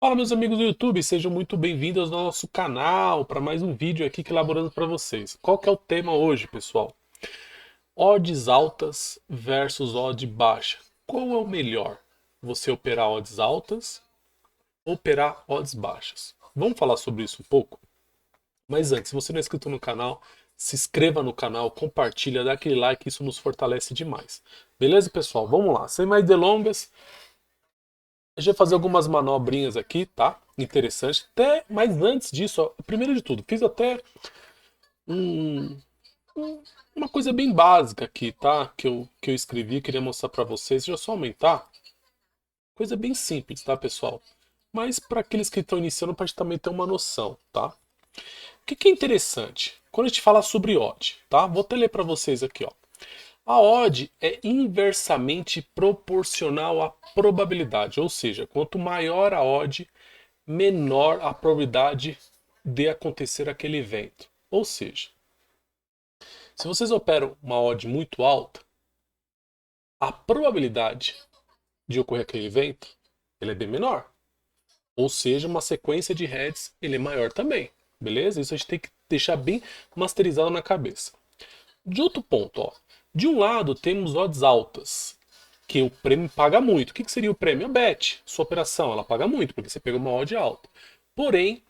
Fala, meus amigos do YouTube, sejam muito bem-vindos ao nosso canal para mais um vídeo aqui que elaborando para vocês. Qual que é o tema hoje, pessoal? Odds altas versus odd baixa. Qual é o melhor? Você operar odds altas ou operar odds baixas? Vamos falar sobre isso um pouco? Mas antes, se você não é inscrito no canal, se inscreva no canal, compartilha, dá aquele like, isso nos fortalece demais. Beleza, pessoal? Vamos lá. Sem mais delongas, a gente vai fazer algumas manobrinhas aqui, tá? Interessante. Até, mas antes disso, ó, primeiro de tudo, fiz até um- um- uma coisa bem básica aqui, tá? Que eu escrevi, queria mostrar pra vocês. Deixa eu só aumentar. Coisa bem simples, tá, pessoal? Mas para aqueles que estão iniciando, para a gente também ter uma noção, tá? O que é interessante? Quando a gente fala sobre odd, tá? Vou até ler para vocês aqui, ó. A odd é inversamente proporcional à probabilidade, ou seja, quanto maior a odd, menor a probabilidade de acontecer aquele evento. Ou seja, se vocês operam uma odd muito alta, a probabilidade de ocorrer aquele evento ele é bem menor. Ou seja, uma sequência de heads ele é maior também. Beleza? Isso a gente tem que deixar bem masterizado na cabeça. De outro ponto, ó, de um lado temos odds altas, que o prêmio paga muito. O que seria o prêmio? A bet, sua operação, ela paga muito, porque você pega uma odd alta. Porém,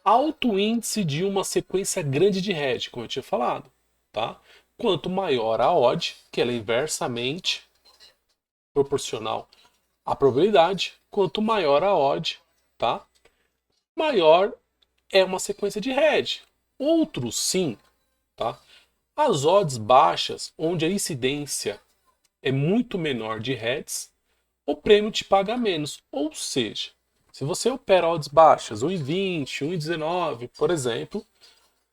alto índice de uma sequência grande de hedge, como eu tinha falado, tá? Quanto maior a odd, que ela é inversamente proporcional à probabilidade, quanto maior a odd, tá? Maior é uma sequência de hedge. Outro sim, tá? As odds baixas, onde a incidência é muito menor de heads, o prêmio te paga menos. Ou seja, se você opera odds baixas, 1,20, 1,19, por exemplo,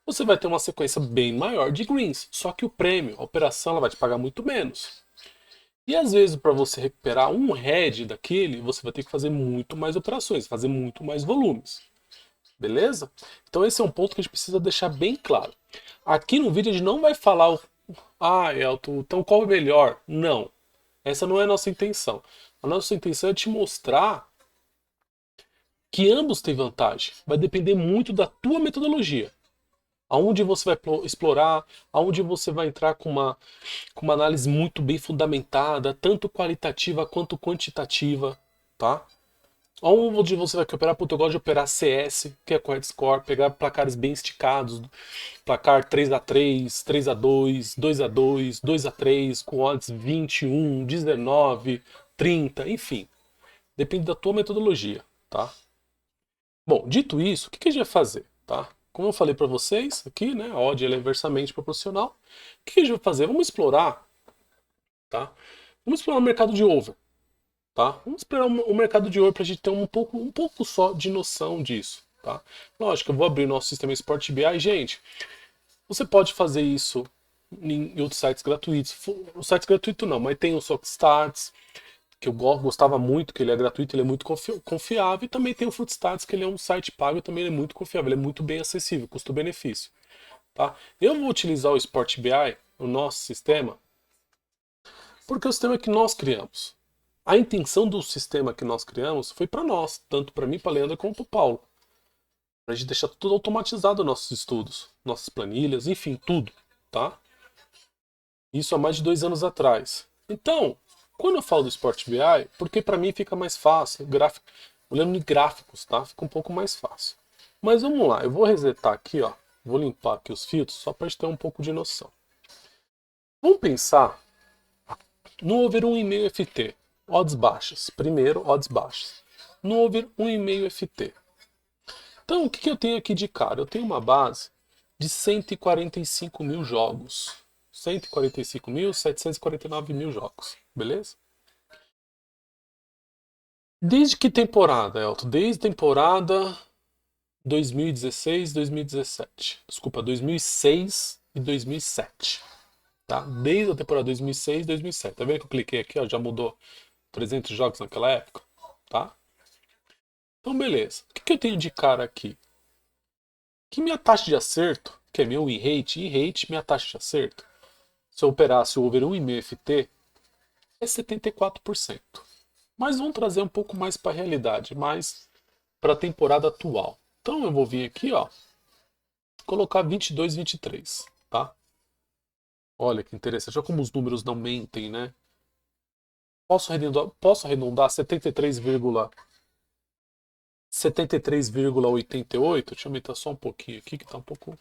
você vai ter uma sequência bem maior de greens. Só que o prêmio, a operação, ela vai te pagar muito menos. E às vezes, para você recuperar um head daquele, você vai ter que fazer muito mais operações, fazer muito mais volumes. Beleza? Então esse é um ponto que a gente precisa deixar bem claro. Aqui no vídeo a gente não vai falar Elton, então qual é melhor? Não. Essa não é a nossa intenção. A nossa intenção é te mostrar que ambos têm vantagem. Vai depender muito da tua metodologia. Aonde você vai explorar, aonde você vai entrar com uma análise muito bem fundamentada, tanto qualitativa quanto quantitativa, tá? Onde você vai operar, puta, eu gosto de operar CS, que é Correct Score, pegar placares bem esticados, placar 3-3, 3-2, 2-2, 2-3, com odds 21, 19, 30, enfim. Depende da tua metodologia, tá? Bom, dito isso, o que a gente vai fazer, tá? Como eu falei para vocês aqui, né, a odd ela é inversamente proporcional. O que a gente vai fazer? Vamos explorar, tá? Vamos explorar o mercado de over, tá? Vamos explorar o mercado de over para a gente ter um pouco só de noção disso, tá? Lógico, eu vou abrir o nosso sistema Sport BI, gente. Você pode fazer isso em outros sites gratuitos. O site gratuito não, mas tem o Sockstats, que eu gostava muito, que ele é gratuito, ele é muito confiável, e também tem o Footstats, que ele é um site pago, e também ele é muito confiável, ele é muito bem acessível, custo-benefício, tá? Eu vou utilizar o Sport BI, o nosso sistema, porque é o sistema que nós criamos. A intenção do sistema que nós criamos foi para nós, tanto para mim, para Leandro, como para o Paulo. Para a gente deixar tudo automatizado nossos estudos, nossas planilhas, enfim, tudo, tá? Isso há mais de 2 anos atrás. Então, quando eu falo do Sport BI, porque para mim fica mais fácil, olhando em gráficos, tá? Fica um pouco mais fácil. Mas vamos lá, eu vou resetar aqui, ó. Vou limpar aqui os filtros só para a gente ter um pouco de noção. Vamos pensar no over 1,5 FT, odds baixas. Primeiro, odds baixas. No over 1,5 FT. Então, o que eu tenho aqui de cara? Eu tenho uma base de 145 mil jogos. 145.749 mil jogos, beleza? Desde que temporada, Elton? Desde temporada 2016, 2017. Desculpa, 2006 e 2007. Tá? Desde a temporada 2006 e 2007. Tá vendo que eu cliquei aqui, ó, já mudou 300 jogos naquela época? Tá? Então, beleza. O que eu tenho de cara aqui? Que minha taxa de acerto, que é meu win rate, minha taxa de acerto, se eu operasse o over 1,5 FT, é 74%. Mas vamos trazer um pouco mais para a realidade, mais para a temporada atual. Então eu vou vir aqui, ó, colocar 22, 23, tá? Olha que interessante, olha como os números não mentem, né? Posso arredondar 73,88? Deixa eu aumentar só um pouquinho aqui, que tá um pouco.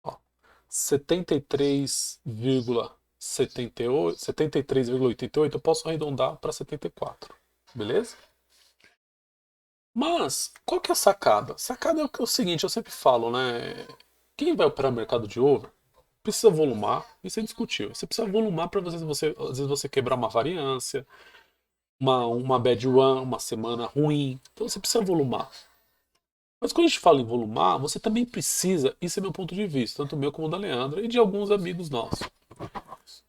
Ó, 73,78, 73,88, eu posso arredondar para 74, beleza? Mas, qual que é a sacada? Sacada é o seguinte, eu sempre falo, né? Quem vai operar mercado de over precisa volumar, isso é indiscutível. Você precisa volumar para às vezes você quebrar uma variância, uma bad run, uma semana ruim. Então você precisa volumar. Mas quando a gente fala em volumar, você também precisa, isso é meu ponto de vista, tanto meu como da Leandra e de alguns amigos nossos.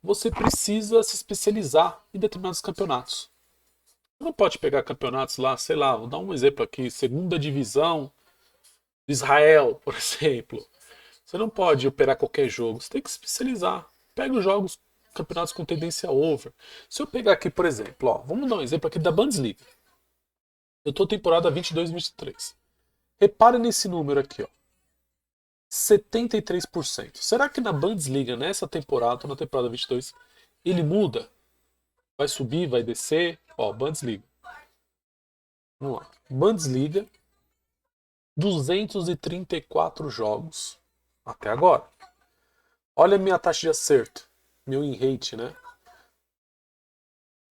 Você precisa se especializar em determinados campeonatos. Você não pode pegar campeonatos lá, sei lá, vou dar um exemplo aqui, segunda divisão de Israel, por exemplo. Você não pode operar qualquer jogo, você tem que se especializar. Pega os jogos, campeonatos com tendência over. Se eu pegar aqui, por exemplo, ó, vamos dar um exemplo aqui da Bundesliga. Eu estou temporada 22-23. Repare nesse número aqui, ó. 73%. Será que na Bundesliga, nessa temporada, na temporada 22, ele muda? Vai subir, vai descer? Ó, Bundesliga. Vamos lá. Bundesliga, 234 jogos até agora. Olha a minha taxa de acerto, meu win rate, né?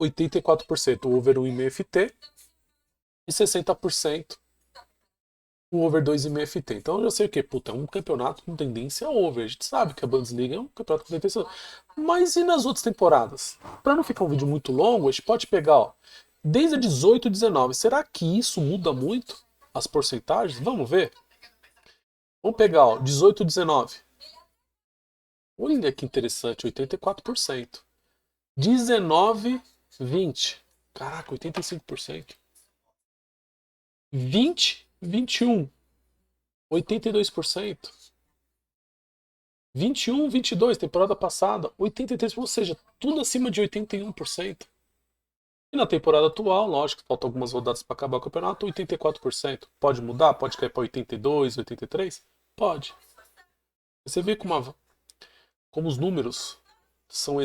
84% o over 1,5 FT e 60% o over 2,5 FT. Então eu já sei o que? Puta, é um campeonato com tendência over. A gente sabe que a Bundesliga é um campeonato com tendência over. Mas e nas outras temporadas? Para não ficar um vídeo muito longo, a gente pode pegar, ó, desde a 18 e 19. Será que isso muda muito as porcentagens? Vamos ver. Vamos pegar, ó, 18 e 19. Olha que interessante, 84%. 19, 20. Caraca, 85%. 20, 21. 82%. 21, 22, temporada passada, 83%, ou seja, tudo acima de 81%. E na temporada atual, lógico, faltam algumas rodadas para acabar o campeonato, 84%. Pode mudar? Pode cair para 82, 83? Pode. Você vê como os números são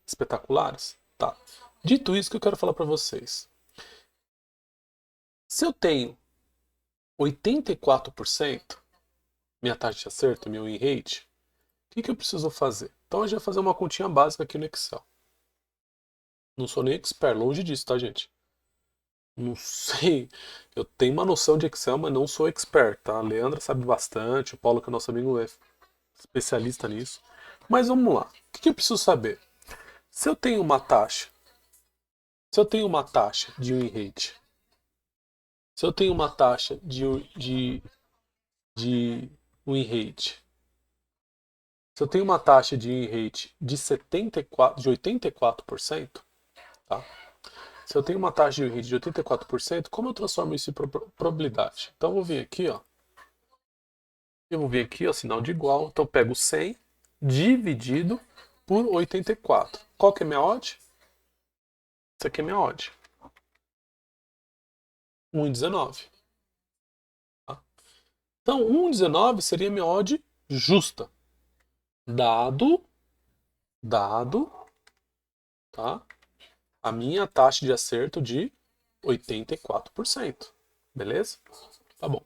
espetaculares? Tá. Dito isso, que eu quero falar para vocês. Se eu tenho 84%, minha taxa de acerto, meu win rate, o que eu preciso fazer? Então a gente vai fazer uma continha básica aqui no Excel. Não sou nem expert, longe disso, tá, gente? Não sei. Eu tenho uma noção de Excel, mas não sou expert, tá? A Leandra sabe bastante, o Paulo, que é nosso amigo, é especialista nisso. Mas vamos lá. O que eu preciso saber? Se eu tenho uma taxa, se eu tenho uma taxa de win rate, se eu tenho uma taxa de win rate, se eu tenho uma taxa de win rate de 84%, tá? Se eu tenho uma taxa de win rate de 84%, como eu transformo isso em probabilidade? Então eu vou vir aqui, ó. Eu vou vir aqui, ó, sinal de igual. Então eu pego 100 dividido por 84. Qual que é a minha odd? Isso aqui é minha odd. 1,19. Tá? Então 1,19 seria minha odd justa. Dado, tá? A minha taxa de acerto de 84%. Beleza? Tá bom.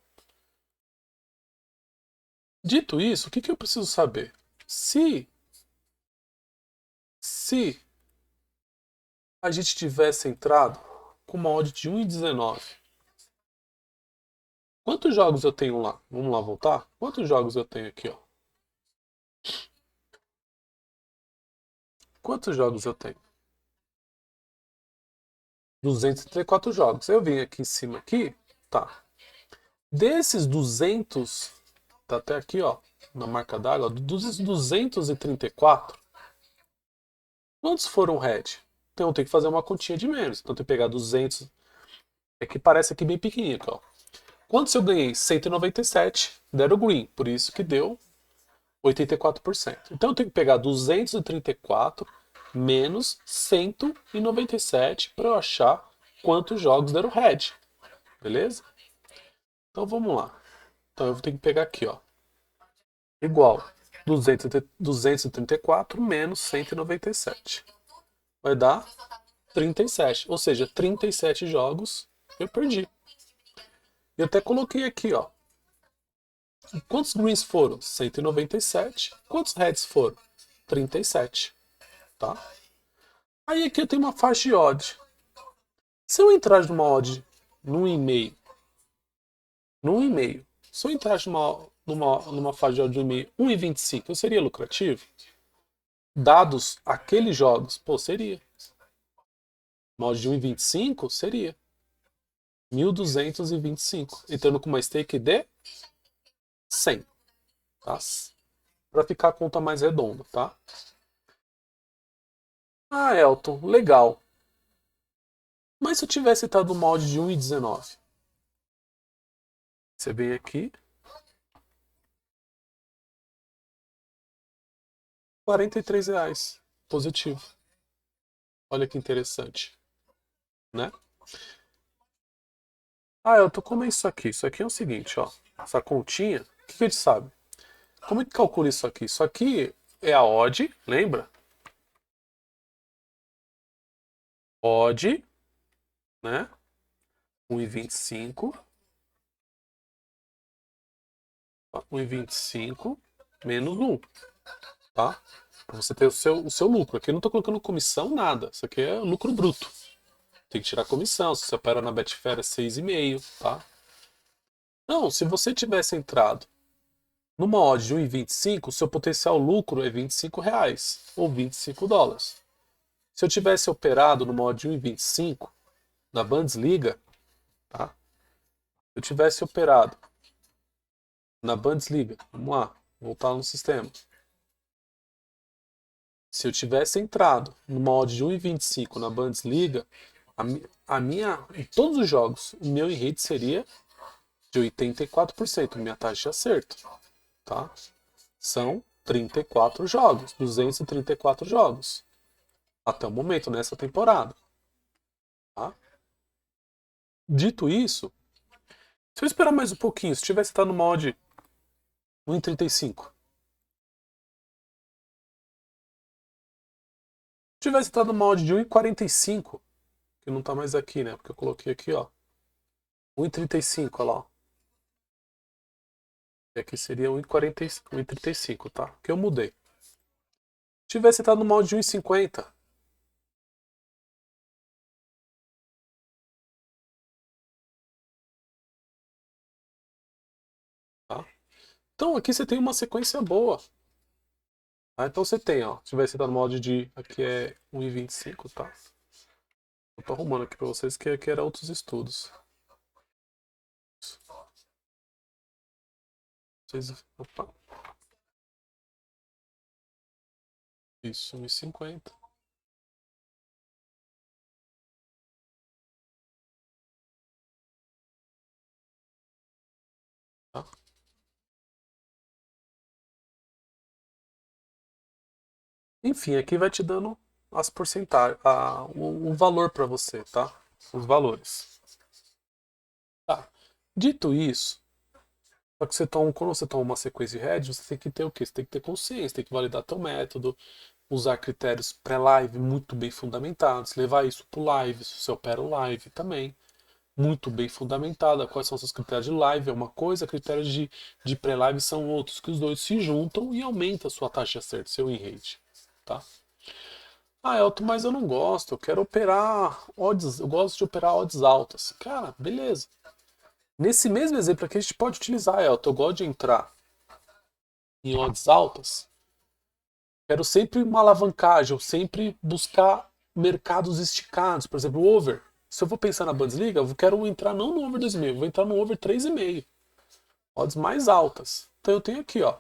Dito isso, o que eu preciso saber? Se a gente tivesse entrado com uma odd de 1,19, quantos jogos eu tenho lá? Vamos lá voltar? Quantos jogos eu tenho aqui, ó? Quantos jogos eu tenho? 234 jogos. Eu vim aqui em cima aqui, tá. Desses 200, tá até aqui, ó, na marca d'água, dos 234, quantos foram red? Então eu tenho que fazer uma continha de menos. Então eu tenho que pegar 200, é que parece aqui bem pequenininho, ó. Quantos eu ganhei? 197 deram green, por isso que deu 84%. Então eu tenho que pegar 234 menos 197 para eu achar quantos jogos deram red. beleza? Então vamos lá. Então eu vou ter que pegar aqui, ó. Igual 234 menos 197. Vai dar 37. Ou seja, 37 jogos eu perdi. Eu até coloquei aqui, ó. Quantos greens foram? 197. Quantos reds foram? 37. Tá? Aí aqui eu tenho uma faixa de odd. Se eu entrar numa odd num e-mail, se eu entrar numa faixa de odd de 1,25, eu seria lucrativo? Dados aqueles jogos, pô, seria. Uma odd de 1,25 seria. 1.225. Entrando com uma stake de 100. Tá? Para ficar a conta mais redonda, tá? Ah, Elton, legal. Mas se eu tivesse estado no molde de 1,19? Você vem aqui. R$ 43. Positivo. Olha que interessante. Né? Ah, Elton, como é isso aqui? Isso aqui é o seguinte, ó. Essa continha, o que a gente sabe? Como é que calcula isso aqui? Isso aqui é a odd, lembra? Odd, né? 1,25. 1,25 menos 1, tá? Para você ter o seu lucro. Aqui eu não estou colocando comissão, nada. Isso aqui é lucro bruto. Tem que tirar comissão. Se você opera na Betfair é 6,5, tá? Não, se você tivesse entrado numa odd de 1,25, o seu potencial lucro é R$ 25 ou US$ 25. Se eu tivesse operado numa odd de 1,25 na Bundesliga, tá? Se eu tivesse operado na Bundesliga, vamos lá, voltar no sistema. Se eu tivesse entrado numa odd de 1,25 na Bundesliga, em todos os jogos, o meu rate seria de 84%, minha taxa de acerto, tá? São 34 jogos, 234 jogos, até o momento, nessa temporada, tá? Dito isso, se eu esperar mais um pouquinho, se tivesse estado numa odd 1,35, se tivesse estado numa odd de 1,45, que não tá mais aqui, né? Porque eu coloquei aqui, ó, 1,35, olha lá, ó. E aqui seria 1,35, tá? Que eu mudei. Se tivesse estado no molde de 1,50. Tá? Então aqui você tem uma sequência boa. Tá? Então você tem, ó. Se tivesse estado no molde de. Aqui é 1,25, tá? Eu tô arrumando aqui pra vocês que aqui era outros estudos. Opa. Isso, 1,50. Tá? Enfim, aqui vai te dando as porcentagens, o valor para você, tá? Os valores. Tá. Dito isso, só que quando você toma uma sequência de head, você tem que ter o quê? Você tem que ter consciência, tem que validar teu método, usar critérios pré-live muito bem fundamentados, levar isso para o live, se você opera o live também, muito bem fundamentada. Quais são os seus critérios de live? É uma coisa, critérios de pré-live são outros, que os dois se juntam e aumenta a sua taxa de acerto, seu win rate. Tá? Ah, Elton, mas eu não gosto, eu quero operar odds, eu gosto de operar odds altas. Cara, beleza. Nesse mesmo exemplo aqui a gente pode utilizar, Elton, eu gosto de entrar em odds altas. Quero sempre uma alavancagem, eu sempre buscar mercados esticados, por exemplo, o over. Se eu vou pensar na Bundesliga, eu quero entrar não no over 2,5, eu vou entrar no over 3,5. Odds mais altas. Então eu tenho aqui, ó.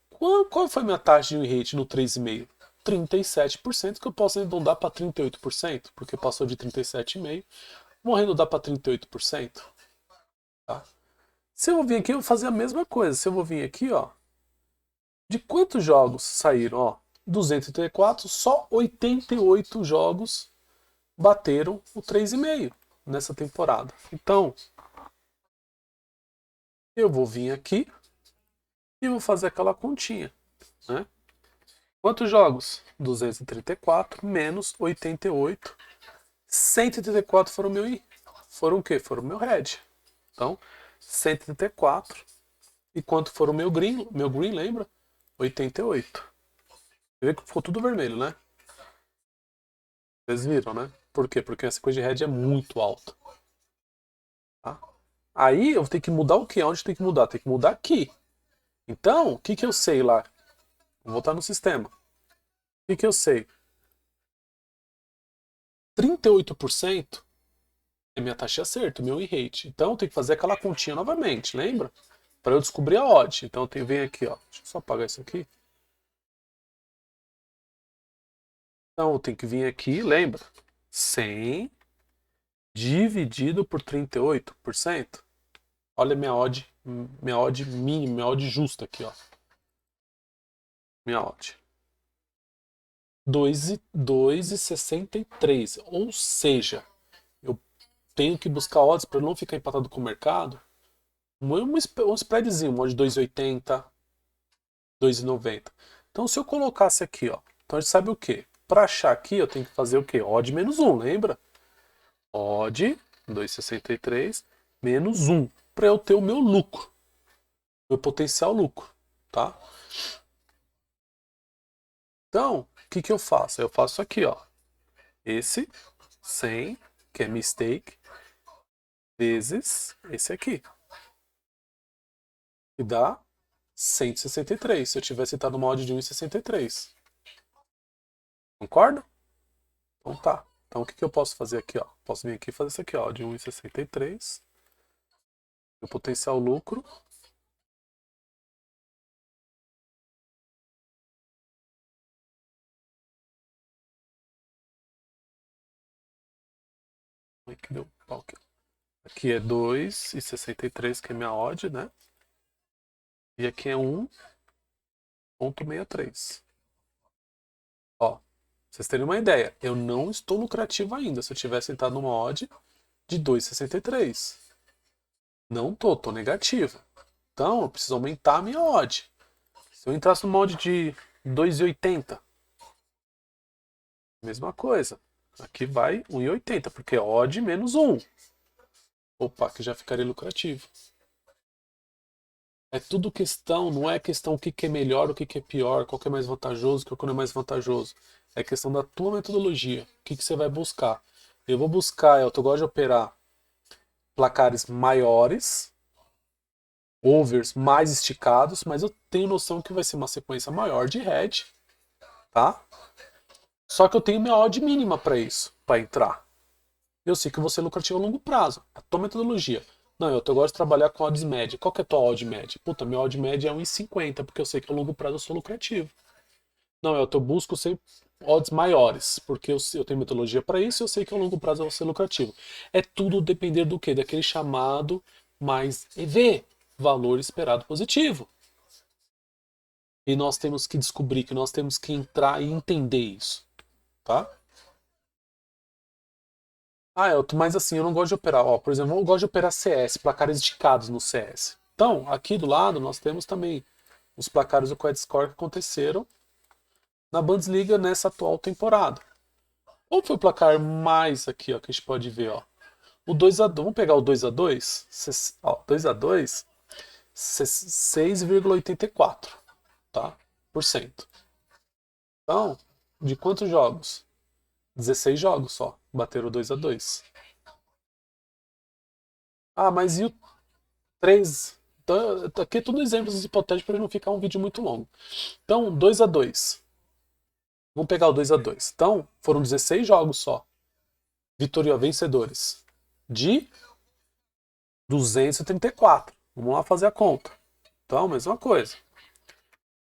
Qual foi a minha taxa de win rate no 3,5? 37%, que eu posso arredondar para 38%, porque passou de 37,5%. Vou arredondar para 38%. Tá? Se eu vou vir aqui, eu vou fazer a mesma coisa. Se eu vou vir aqui, ó. De quantos jogos saíram? Ó, 234, só 88 jogos bateram o 3,5 nessa temporada. Então, Eu vou vir aqui e vou fazer aquela continha, né? Quantos jogos? 234 menos 88. 134 foram o quê? Foram o meu red. Então, 134. E quanto foram o meu green? Meu green, lembra? 88. Você vê que ficou tudo vermelho, né? Vocês viram, né? Por quê? Porque essa coisa de red é muito alta. Tá? Aí eu tenho que mudar o quê? Onde tem que mudar? Tem que mudar aqui. Então, o que, que eu sei lá? Vou voltar no sistema. O que, que eu sei? 38% é minha taxa de acerto, meu win rate. Então eu tenho que fazer aquela continha novamente, lembra? Para eu descobrir a odd. Então eu tenho que vir aqui, ó. Deixa eu só apagar isso aqui. Então eu tenho que vir aqui, lembra? 100 dividido por 38%. Olha minha odd mínima, minha odd justa aqui, ó. Minha odd. 2,63. Ou seja, eu tenho que buscar odds para não ficar empatado com o mercado. Um spreadzinho, um odd 2,80, 2,90. Então se eu colocasse aqui, ó. Então a gente sabe o quê? Para achar aqui eu tenho que fazer o quê? Odd menos 1, lembra? Odd 2,63 menos 1. Para eu ter o meu lucro. Meu potencial lucro. Tá? Então, o que, que eu faço? Eu faço aqui, ó. Esse 100, que é mistake, vezes esse aqui. E dá 163, se eu tivesse citado uma odd de 1,63. Concorda? Então tá. Então o que, que eu posso fazer aqui, ó? Posso vir aqui e fazer isso aqui, ó, de 1,63. O potencial lucro. Aqui deu pau aqui. Aqui é 2,63, que é minha odd, né? E aqui é 1,63. Ó, pra vocês terem uma ideia, eu não estou lucrativo ainda se eu tivesse entrado numa odd de 2,63. Não tô negativo. Então eu preciso aumentar a minha odd. Se eu entrasse numa odd de 2,80, mesma coisa. Aqui vai 1,80, porque é odd menos 1. Opa, que já ficaria lucrativo. É tudo questão, não é questão o que, que é melhor, o que, que é pior, qual que é mais vantajoso, qual que não é mais vantajoso. É questão da tua metodologia. O que, que você vai buscar? Eu vou buscar, eu gosto de operar placares maiores, overs mais esticados, mas eu tenho noção que vai ser uma sequência maior de head, tá? Só que eu tenho minha odd mínima para isso, para entrar. Eu sei que eu vou ser lucrativo a longo prazo. A tua metodologia. Não, eu gosto de trabalhar com odds média. Qual que é a tua odd média? Puta, minha odd média é 1,50, porque eu sei que a longo prazo eu sou lucrativo. Não, eu busco sempre odds maiores, porque eu tenho metodologia para isso e eu sei que a longo prazo eu vou ser lucrativo. É tudo depender do quê? Daquele chamado mais EV, valor esperado positivo. E nós temos que descobrir, que nós temos que entrar e entender isso, tá? Ah, Elton, mas assim, eu não gosto de operar. Ó, por exemplo, eu não gosto de operar CS, placares esticados no CS. Então, aqui do lado, nós temos também os placares do Credit Score que aconteceram na Bundesliga nessa atual temporada. Qual foi o placar mais aqui, ó, que a gente pode ver, ó? O 2x2, vamos pegar o 2x2? 2x2, 6,84, tá? Por cento. Então, de quantos jogos? 16 jogos só, bateram 2x2. Ah, mas e o 3? Então, aqui é tudo exemplos hipotéticos para não ficar um vídeo muito longo. Então, 2x2. Vamos pegar o 2x2. Então, foram 16 jogos só. Vitória vencedores. De 234. Vamos lá fazer a conta. Então, mesma coisa.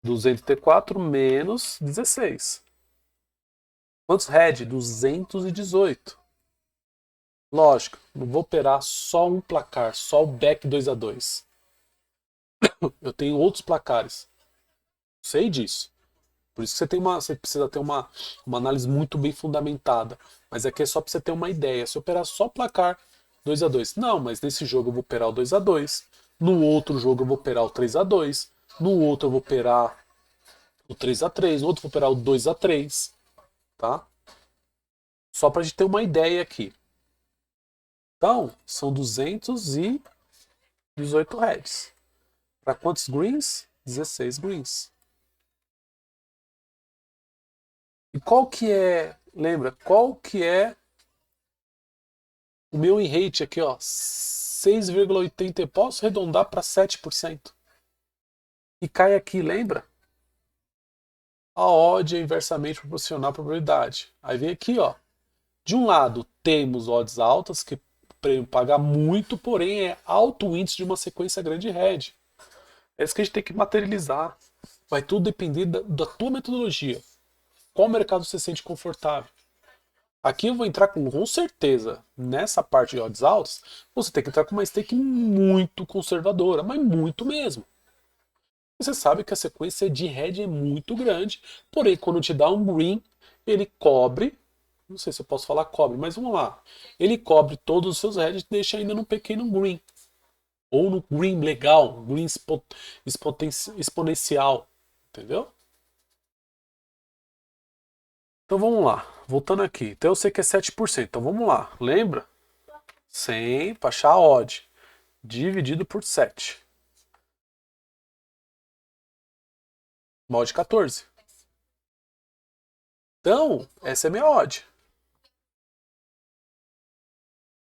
234 menos 16. Quantos head? 218. Lógico, não vou operar só um placar, só o back 2x2. Eu tenho outros placares. Sei disso. Por isso que você precisa ter uma análise muito bem fundamentada. Mas aqui é só para você ter uma ideia. Se operar só placar 2x2. Não, mas nesse jogo eu vou operar o 2x2. No outro jogo eu vou operar o 3-2. No outro eu vou operar o 3-3. No outro eu vou operar o 2-3. Tá? Só para a gente ter uma ideia aqui. Então, são 218 heads. Para quantos greens? 16 greens. E qual que é, lembra, qual que é o meu win rate aqui, ó, 6,80, posso arredondar para 7%. E cai aqui, lembra? A odd é inversamente proporcional à probabilidade. Aí vem aqui, ó. De um lado, temos odds altas, que o prêmio paga muito, porém é alto índice de uma sequência grande de head. É isso que a gente tem que materializar. Vai tudo depender da tua metodologia. Qual mercado você se sente confortável? Aqui eu vou entrar com certeza, nessa parte de odds altas, você tem que entrar com uma stake muito conservadora, mas muito mesmo. Você sabe que a sequência de head é muito grande, porém quando te dá um green, ele cobre, não sei se eu posso falar cobre, mas vamos lá. Ele cobre todos os seus heads e deixa ainda num pequeno green. Ou no green legal, green exponencial, entendeu? Então vamos lá, voltando aqui. Então eu sei que é 7%, então vamos lá, lembra? 100 para achar a odd, dividido por 7. Uma odd 14. Então, essa é minha odd.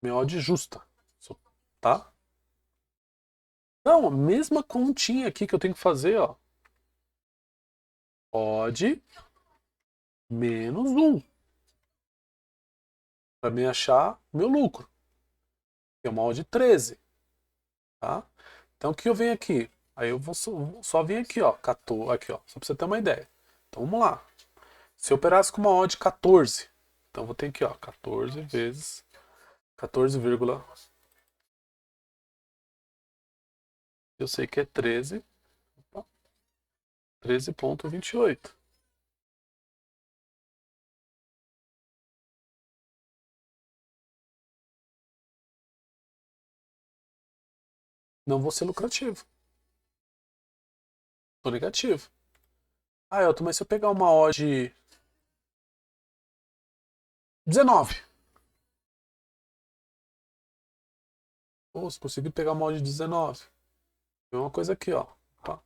Minha odd justa. Tá? Então, a mesma continha aqui que eu tenho que fazer, ó. Odd menos 1. Para me achar meu lucro. Que é uma odd 13. Tá? Então, o que eu venho aqui? Aí eu vou só vir aqui, ó. 14, aqui, ó. Só para você ter uma ideia. Então, vamos lá. Se eu operasse com uma odd 14, então vou ter aqui, ó. 14 vezes 14, eu sei que é 13. 13,28. Não vou ser lucrativo. Tô negativo. Ah, Elton, mas se eu pegar uma odd 19. Pô, se conseguir pegar uma odd 19. É uma coisa aqui, ó. Tá.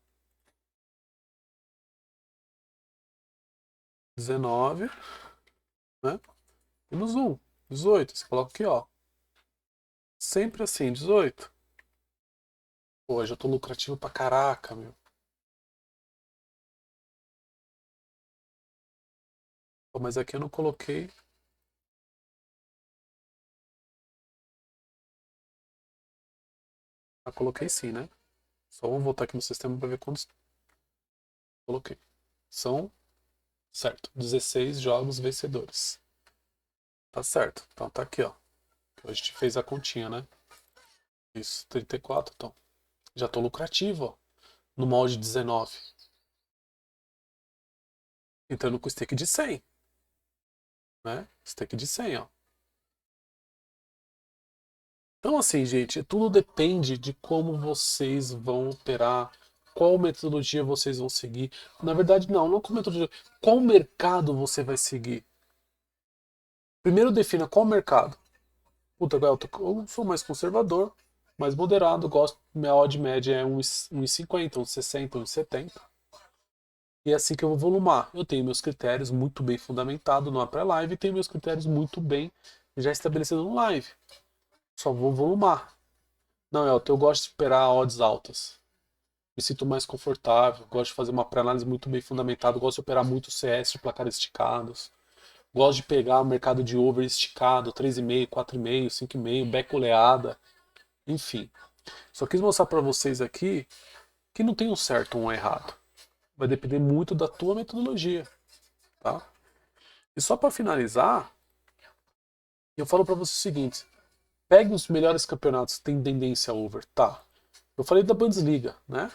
19, né? Menos 1. 18. Você coloca aqui, ó. Sempre assim, 18. Pô, eu já tô lucrativo pra caraca, meu. Pô, mas aqui eu não coloquei. Ah, coloquei sim, né? Só vamos voltar aqui no sistema pra ver quantos coloquei. São, certo, 16 jogos vencedores. Tá certo. Então tá aqui, ó. A gente fez a continha, né? Isso, 34, então. Já tô lucrativo, ó. No molde 19. Entrando com stake de 100, né? Stake de 100, ó. Então, assim, gente, tudo depende de como vocês vão operar, qual metodologia vocês vão seguir. Na verdade, não qual metodologia, qual mercado você vai seguir. Primeiro defina qual mercado. Puta, eu sou mais conservador, mais moderado, gosto, minha odd média é 1,50, 1,60, 1,70. E é assim que eu vou volumar. Eu tenho meus critérios muito bem fundamentados numa pré-live e tenho meus critérios muito bem já estabelecidos no live. Só vou volumar. Não, Elton, eu gosto de esperar odds altas. Me sinto mais confortável, gosto de fazer uma pré-análise muito bem fundamentada, gosto de operar muito CS de placares esticados. Gosto de pegar o mercado de over esticado, 3,5, 4,5, 5,5, back oleada, enfim. Só quis mostrar para vocês aqui que não tem um certo ou um errado. Vai depender muito da tua metodologia, tá? E só para finalizar, eu falo para você o seguinte: pegue os melhores campeonatos que têm tendência over, tá? Eu falei da Bundesliga, né?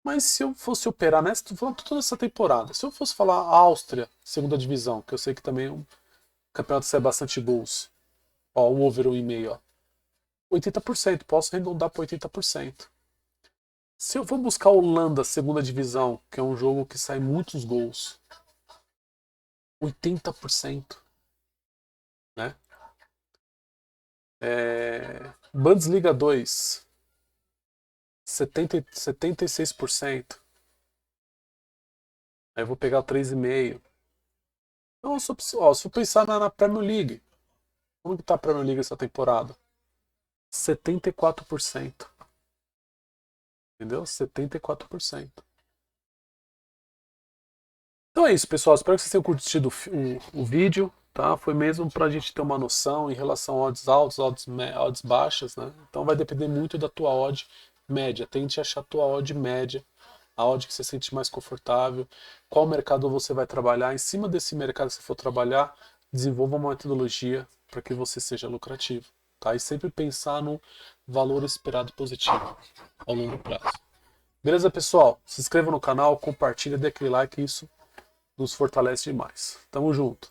Mas se eu fosse operar nessa, tô falando toda essa temporada, se eu fosse falar Áustria, segunda divisão, que eu sei que também é um campeonato que sai bastante gols, ó, um over 1,5, ó. 80%, posso arredondar para 80%. Se eu for buscar Holanda, segunda divisão, que é um jogo que sai muitos gols, 80%, né? Bundesliga 2, 76%. Aí eu vou pegar o 3,5%. Então, se eu pensar na Premier League, como que tá a Premier League essa temporada? 74%. Entendeu? 74%. Então é isso, pessoal. Espero que vocês tenham curtido o vídeo. Tá? Foi mesmo para a gente ter uma noção em relação a odds altos, odds baixas. Né? Então vai depender muito da tua odd média. Tente achar a tua odd média, a odd que você sente mais confortável, qual mercado você vai trabalhar. Em cima desse mercado que você for trabalhar, desenvolva uma metodologia para que você seja lucrativo. Tá? E sempre pensar no valor esperado positivo ao longo prazo. Beleza, pessoal? Se inscreva no canal, compartilha, dê aquele like, isso nos fortalece demais. Tamo junto.